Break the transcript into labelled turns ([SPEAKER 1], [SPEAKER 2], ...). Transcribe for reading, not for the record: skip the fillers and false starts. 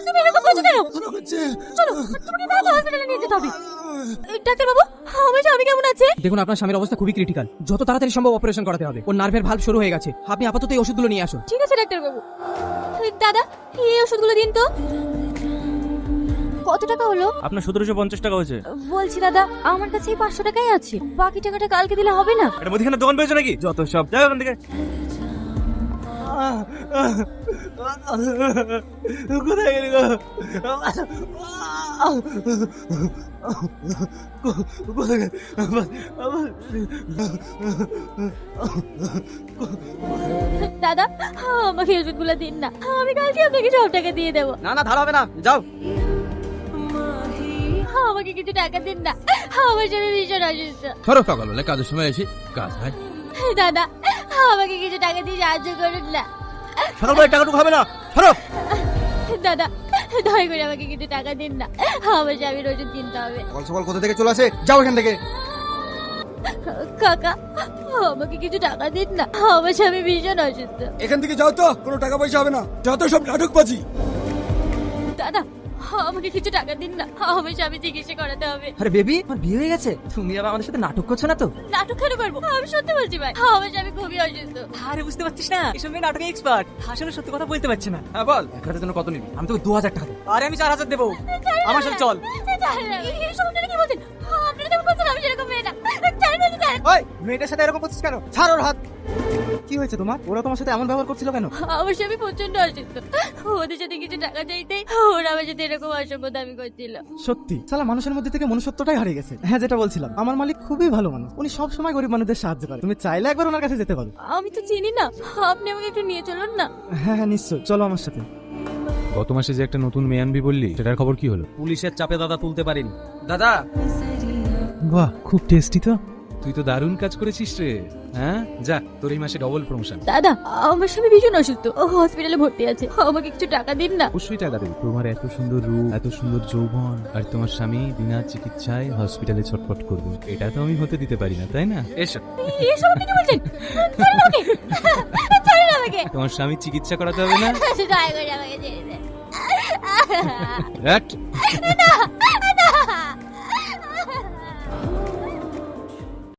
[SPEAKER 1] তুমি এরকম করছো কেন? চলো তুমি বাবা হসপিটালে নিয়ে যেতে হবে। ডাক্তার বাবু, আমার স্বামী কেমন আছে?
[SPEAKER 2] দেখুন, আপনার স্বামীর অবস্থা খুবই ক্রিটিক্যাল। যত তাড়াতাড়ি সম্ভব অপারেশন করাতে হবে। ওর নার্ভের ভালভ শুরু হয়ে গেছে। আপনি আপাতত এই ওষুধগুলো নিয়ে আসুন।
[SPEAKER 1] ঠিক আছে ডাক্তার বাবু। দাদা, এই ওষুধগুলো দিন তো। কত টাকা হলো?
[SPEAKER 3] আপনার 1750 টাকা হয়েছে।
[SPEAKER 1] বলছি দাদা, আমার কাছে 500 টাকাই আছে। বাকি টাকাটা কালকে দিলে হবে না?
[SPEAKER 3] এটা মুদিখানার দোকান পেয়েছো নাকি? যত সব যাও ওখান থেকে। কোথায় গেলি গো? কোথায় গেলি?
[SPEAKER 1] দাদা, আমাকে ওষুধগুলো দিন না। আমি কালকে আপনাকে সব টাকা দিয়ে দেবো।
[SPEAKER 2] না না, ধার হবে না, যাও।
[SPEAKER 1] আমাকে কিছু টাকা দিন না, আমার স্বামী ভীষণ অসুস্থ।
[SPEAKER 4] ধরো সকাল হলে কাজের সময় এসে কাজ হয়।
[SPEAKER 1] দাদা, আমাকে কিছু টাকা দিয়ে সাহায্য করুন না।
[SPEAKER 3] সকালবেলা টাকাটুকু হবে না, সরো।
[SPEAKER 1] দাদা, দয়া করে আমাকে কিছু টাকা দিন না, আমার স্বামীর ওষুধ কিনতে হবে।
[SPEAKER 5] সকাল সকাল কোথা থেকে চলে আসে? যাও এখান থেকে।
[SPEAKER 1] কাকা, আমাকে কিছু টাকা দিন না, আমার স্বামী ভীষণ অসুস্থ।
[SPEAKER 5] এখান থেকে যাও তো, কোনো টাকা পয়সা হবে না। যত সব নাটকবাজি।
[SPEAKER 1] দাদা, আমাকে কিছু টাকা দিন না, আমার স্বামী চিকিৎসা করাতে হবে।
[SPEAKER 2] আরে বেবি, আমার বিয়ে হয়ে গেছে। তুমি আবার আমাদের সাথে নাটক করছো না তো?
[SPEAKER 1] নাটক কেন করবো? আমি সত্যি বলছি ভাই, আমার স্বামী খুবই অসুস্থ।
[SPEAKER 2] আরে বুঝতে পারছিস না, এসব মেয়ে নাটকে এক্সপার্ট। আসলে সত্যি কথা বলতে পারছি না। হ্যাঁ বল, এক রাতের জন্য কত নিবি? আমি তোকে 2000 টাকা দেবো। আরে আমি 4000 দেবো। আমার সাথে চল।
[SPEAKER 1] এই সমস্যাটা কি বলছেন? আপনারা যেমন বলছেন আমি সেরকম মেয়ে না। ছাড়েন বলছি, ছাড়েন।
[SPEAKER 2] ওই মেয়েটার সাথে এরকম করছিস কেন? ছাড় ওর হাত। কি হয়েছে তোমার? ওরা তোমার সাথে এমন ব্যবহার করছিল কেন?
[SPEAKER 1] আমার স্বামী প্রচন্ড অসুস্থ। ওদের সাথে কিছু টাকা চাইতেই ওরা আমার সাথে এরকম অসভ্য দাবি করছিল।
[SPEAKER 6] সত্যি সালা মানুষের মধ্যে থেকে মনুষ্যত্বটাই হারিয়ে গেছে। হ্যাঁ, যেটা বলছিলাম, আমার মালিক খুবই ভালো মানুষ। উনি সব সময় গরিব মানুষদের সাহায্য করে। তুমি চাইলে একবার ওনার কাছে যেতে পারো।
[SPEAKER 1] আমি তো চিনি না, আপনি আমাকে একটু নিয়ে চলুন না।
[SPEAKER 6] হ্যাঁ হ্যাঁ, নিশ্চয়, চলো আমার সাথে।
[SPEAKER 4] গত মাসে যে একটা নতুন মেয়ে আনবি বললি, সেটার খবর কি হলো?
[SPEAKER 2] পুলিশের চাপে দাদা তুলতে পারিনি। দাদা,
[SPEAKER 4] বাহ, খুব টেস্টি তো। তুই তো দারুণ কাজ করেছিস রে। হ্যাঁ, যা, তোর এই মাসে ডবল প্রমোশন।
[SPEAKER 1] দাদা, আমার স্বামী ভীষণ অসুস্থ, ও হসপিটালে ভর্তি আছে। আমাকে কিছু টাকা দিন না।
[SPEAKER 4] অবশ্যই টাকা দেবে। তোমার এত সুন্দর রূপ, এত সুন্দর যৌবন, আর তোমার স্বামী বিনা চিকিৎসায় হসপিটালে ছটফট করবে, এটা তো আমি হতে দিতে পারি না, তাই না? এসো।
[SPEAKER 1] এসব আপনি কি বলছেন? ছাড়ুন আমাকে, ছাড়ুন আমাকে।
[SPEAKER 4] তোমার স্বামী চিকিৎসা করাতে হবে না?
[SPEAKER 1] দয়া করে আমাকে ছেড়ে দেন।
[SPEAKER 4] এক।
[SPEAKER 1] না,